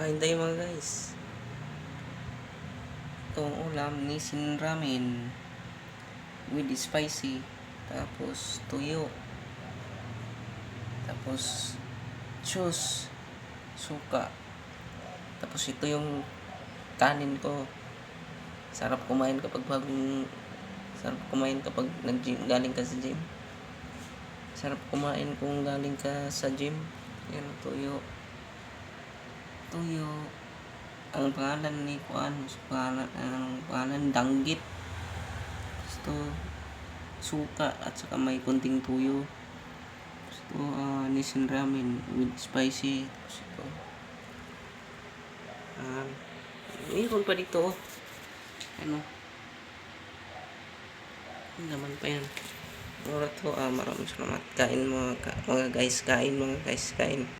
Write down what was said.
Kain tayo mga guys. Itong ulam ni ramen with spicy. Tapos tuyo. Tapos juice. Suka. Tapos ito yung kanin ko. Sarap kumain kapag galing ka sa gym. Sarap kumain kung galing ka sa gym. Yan, tuyo. Ang pangalan ni pangalan danggit. Gusto suka at saka may konting tuyo. Gusto nisin ramen with spicy. Gusto mayroon pa dito. Ano naman pa yan. Maraming salamat. Kain mga guys, kain.